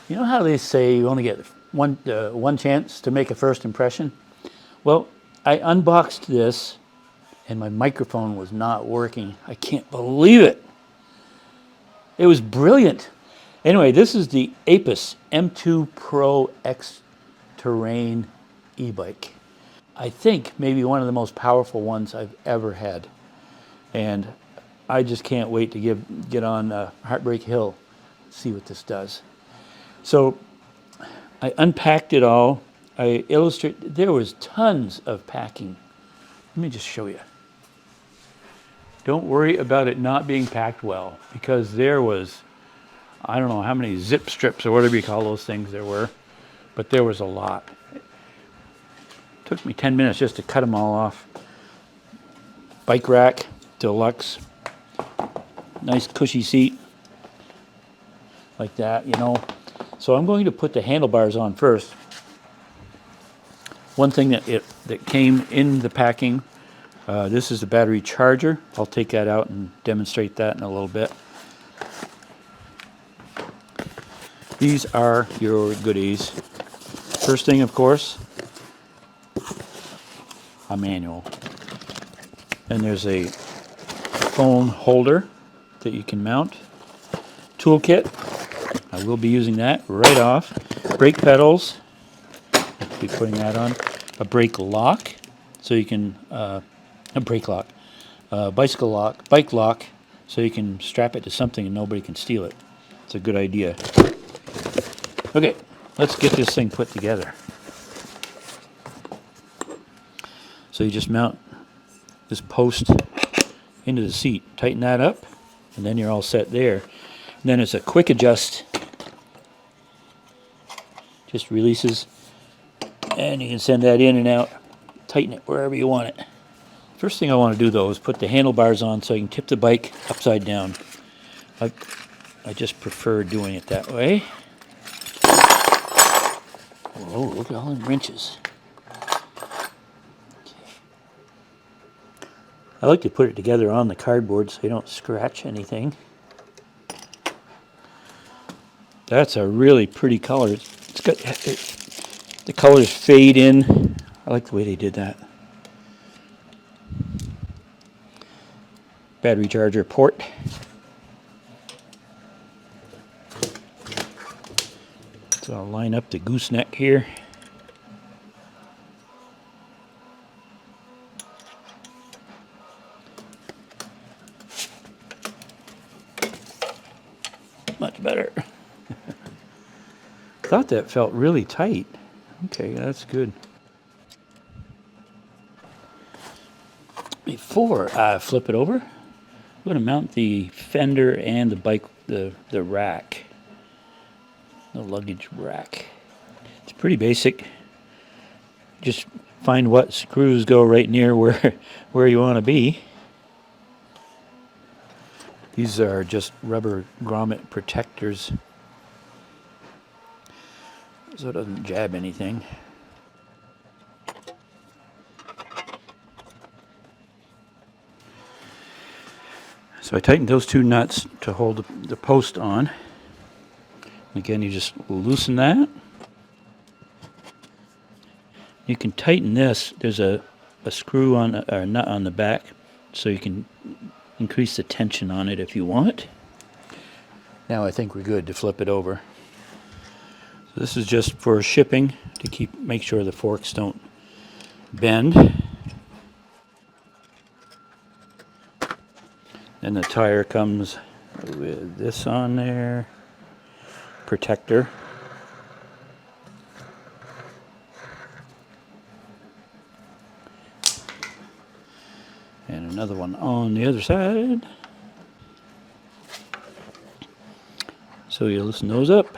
You know how they say you only get one chance to make a first impression? Well, I unboxed this and my microphone was not working. I can't believe it. It was brilliant. Anyway, this is the Aipas M2 Pro Xterrain e-bike. I think maybe one of the most powerful ones I've ever had. And I just can't wait to get on Heartbreak Hill, see what this does. So I unpacked it all. There was tons of packing. Let me just show you. Don't worry about it not being packed well, because there was, I don't know how many zip strips or whatever you call those things there were, but there was a lot. It took me 10 minutes just to cut them all off. Bike rack, deluxe, nice cushy seat, like that, you know. So I'm going to put the handlebars on first. One thing that came in the packing, this is the battery charger. I'll take that out and demonstrate that in a little bit. These are your goodies. First thing, of course, a manual. And there's a phone holder that you can mount. Toolkit. I will be using that right off. Brake pedals. I'll be putting that on. A brake lock. So you can, a brake lock. Bicycle lock, bike lock. So you can strap it to something and nobody can steal it. It's a good idea. Okay, let's get this thing put together. So you just mount this post into the seat, tighten that up, and then you're all set there. And then it's a quick adjust, just releases, and you can send that in and out, tighten it wherever you want it. First thing I want to do though is put the handlebars on so I can tip the bike upside down. I just prefer doing it that way. Oh, look at all them wrenches. I like to put it together on the cardboard so you don't scratch anything. That's a really pretty color. It's got the colors fade in. I like the way they did that. Battery charger port. So I'll line up the gooseneck here. Much better. Thought that felt really tight. Okay, that's good. Before I flip it over, I'm going to mount the fender and the bike, the rack, the luggage rack. It's pretty basic. Just find what screws go right near where you want to be. These are just rubber grommet protectors, so it doesn't jab anything. So I tightened those two nuts to hold the post on. Again, you just loosen that. You can tighten this. There's a screw on or a nut on the back, so you can increase the tension on it if you want. Now I think we're good to flip it over. So this is just for shipping to make sure the forks don't bend. And the tire comes with this on there, protector. And another one on the other side. So you loosen those up.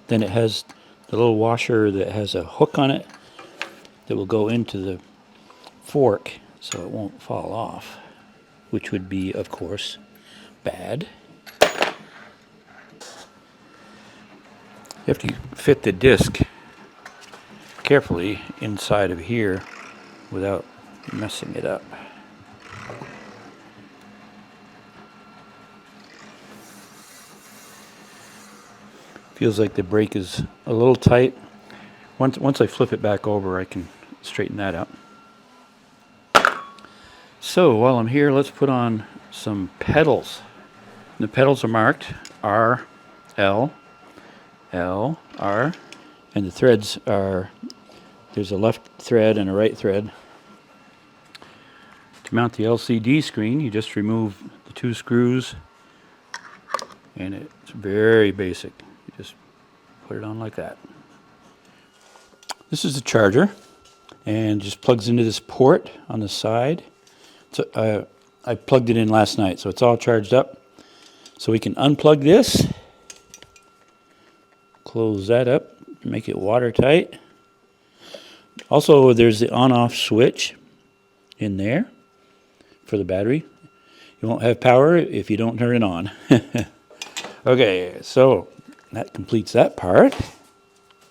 Then it has the little washer that has a hook on it that will go into the fork so it won't fall off, which would be, of course, bad. You have to fit the disc carefully inside of here without messing it up. Feels like the brake is a little tight. Once I flip it back over, I can straighten that out. So while I'm here, let's put on some pedals. The pedals are marked R, L, L, R, and the threads are, there's a left thread and a right thread. To mount the LCD screen, you just remove the 2 screws, and it's very basic. You just put it on like that. This is the charger, and just plugs into this port on the side. So, I plugged it in last night, so it's all charged up. So we can unplug this, close that up, make it watertight. Also, there's the on-off switch in there for the battery. You won't have power if you don't turn it on. Okay, so that completes that part.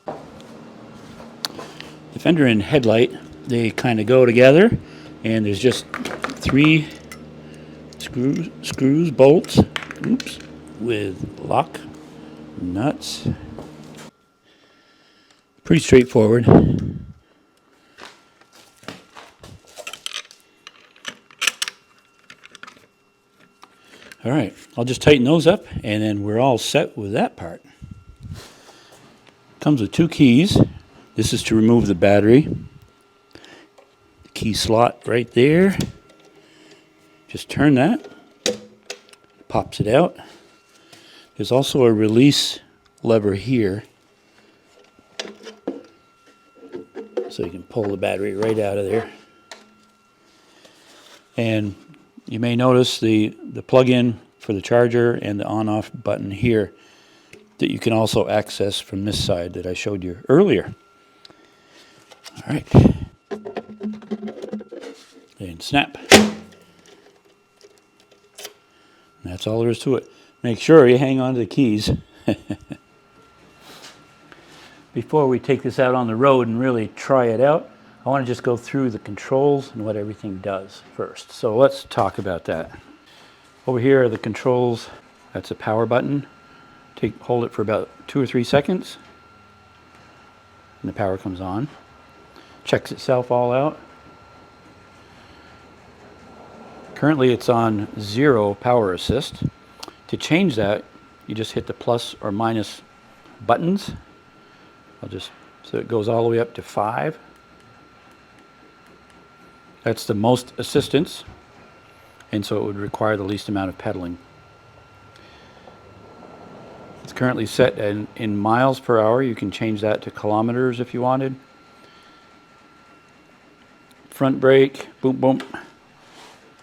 The fender and headlight, they kind of go together, and there's just 3 screws, bolts, with lock nuts. Pretty straightforward. All right, I'll just tighten those up, and then we're all set with that part. Comes with 2 keys. This is to remove the battery. The key slot right there. Just turn that. Pops it out. There's also a release lever here, so you can pull the battery right out of there. And you may notice the plug-in for the charger and the on-off button here that you can also access from this side that I showed you earlier. All right. And snap. And that's all there is to it. Make sure you hang on to the keys. Before we take this out on the road and really try it out, I want to just go through the controls and what everything does first. So let's talk about that. Over here are the controls. That's a power button. Hold it for about 2 or 3 seconds, and the power comes on. Checks itself all out. Currently it's on 0 power assist. To change that, you just hit the plus or minus buttons. So it goes all the way up to 5. That's the most assistance, and so it would require the least amount of pedaling. It's currently set in miles per hour. You can change that to kilometers if you wanted. Front brake, boom, boom.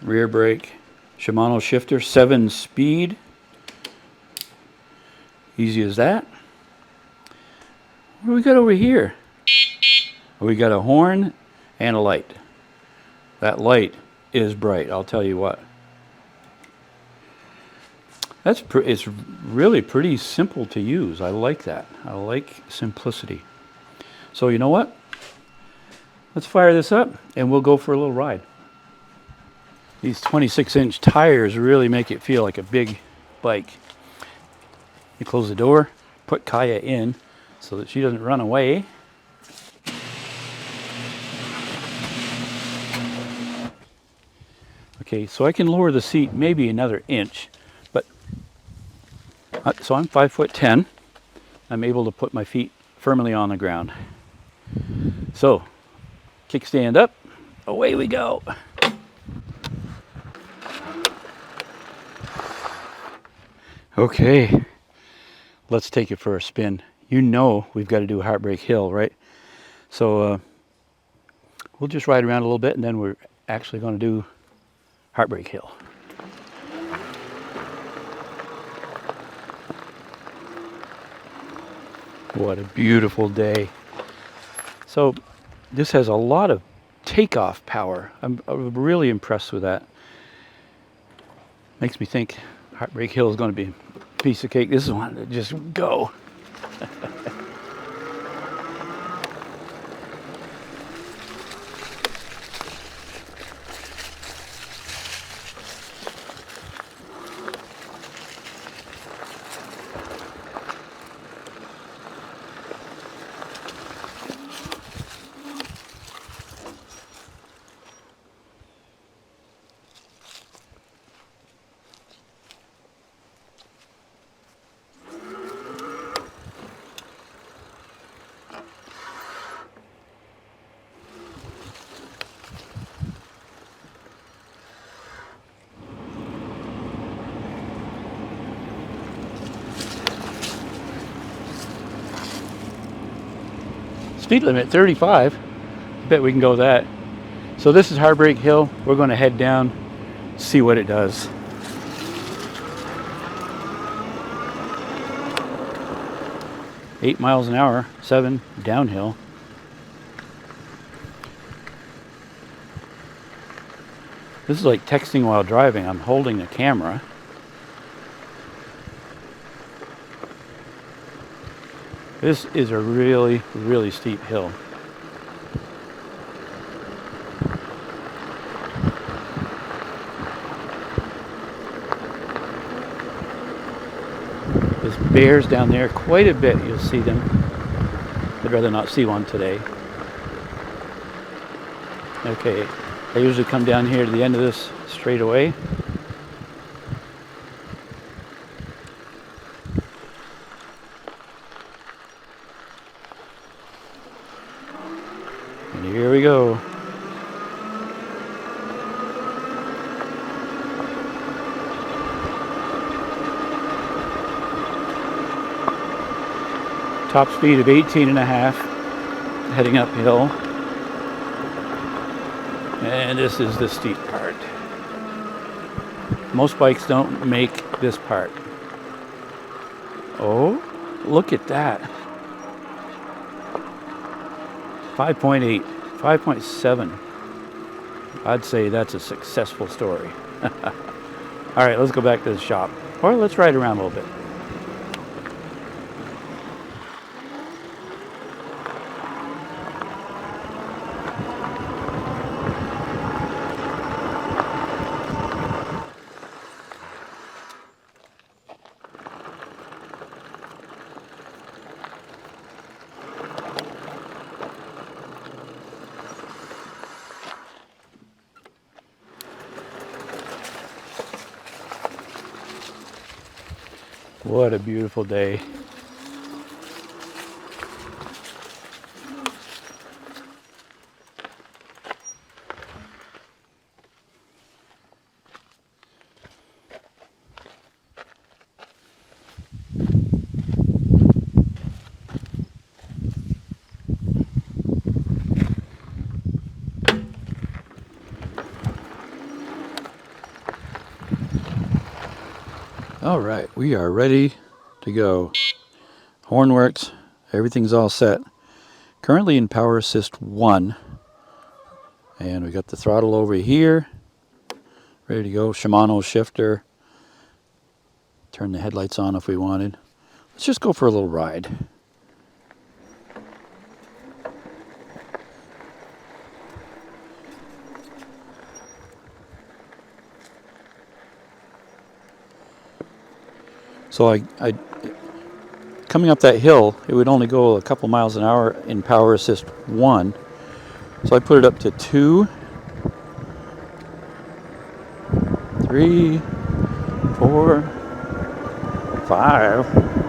Rear brake, Shimano shifter, 7 speed. Easy as that. What do we got over here? We got a horn and a light. That light is bright, I'll tell you what. It's really pretty simple to use. I like that. I like simplicity. So you know what? Let's fire this up and we'll go for a little ride. These 26-inch tires really make it feel like a big bike. You close the door, put Kaya in so that she doesn't run away. Okay, so I can lower the seat maybe another inch, but so I'm 5'10". I'm able to put my feet firmly on the ground. So, kickstand up, away we go. Okay, let's take it for a spin. You know we've got to do Heartbreak Hill, right? So we'll just ride around a little bit, and then we're actually going to do Heartbreak Hill. What a beautiful day. So this has a lot of takeoff power. I'm really impressed with that. Makes me think Heartbreak Hill is going to be a piece of cake. This is one to just go. Speed limit 35. I bet we can go that. So this is Heartbreak Hill. We're going to head down, see what it does. Eight miles an hour, 7 downhill. This is like texting while driving. I'm holding the camera. This is a really, really steep hill. There's bears down there quite a bit. You'll see them. I'd rather not see one today. Okay, I usually come down here to the end of this straight away. And here we go. Top speed of 18.5, heading uphill. And this is the steep part. Most bikes don't make this part. Oh, look at that. 5.8, 5.7. I'd say that's a successful story. All right, let's go back to the shop. Or let's ride around a little bit. What a beautiful day. All right, we are ready to go. Horn works, everything's all set. Currently in power assist 1. And we got the throttle over here. Ready to go. Shimano shifter. Turn the headlights on if we wanted. Let's just go for a little ride. So I coming up that hill, it would only go a couple miles an hour in power assist 1. So I put it up to 2, 3, 4, 5.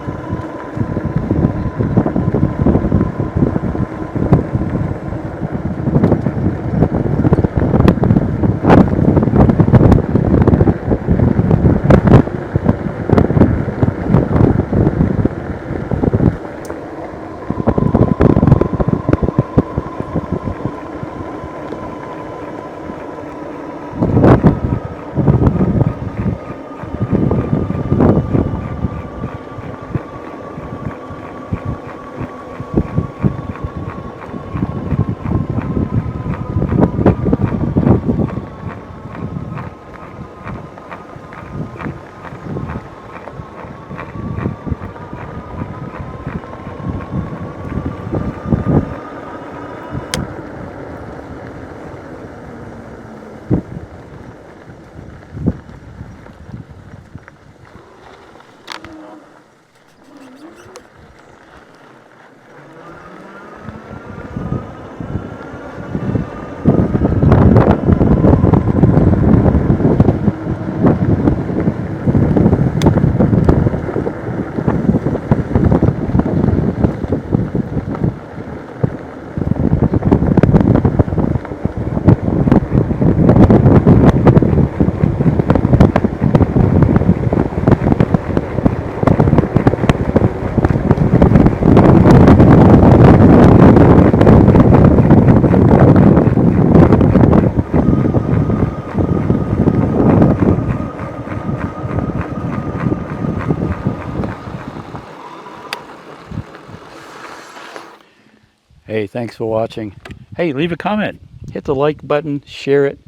Hey, thanks for watching. Hey, leave a comment, hit the like button, share it,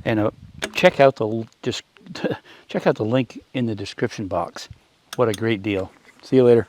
and check out the check out the link in the description box. What a great deal. See you later.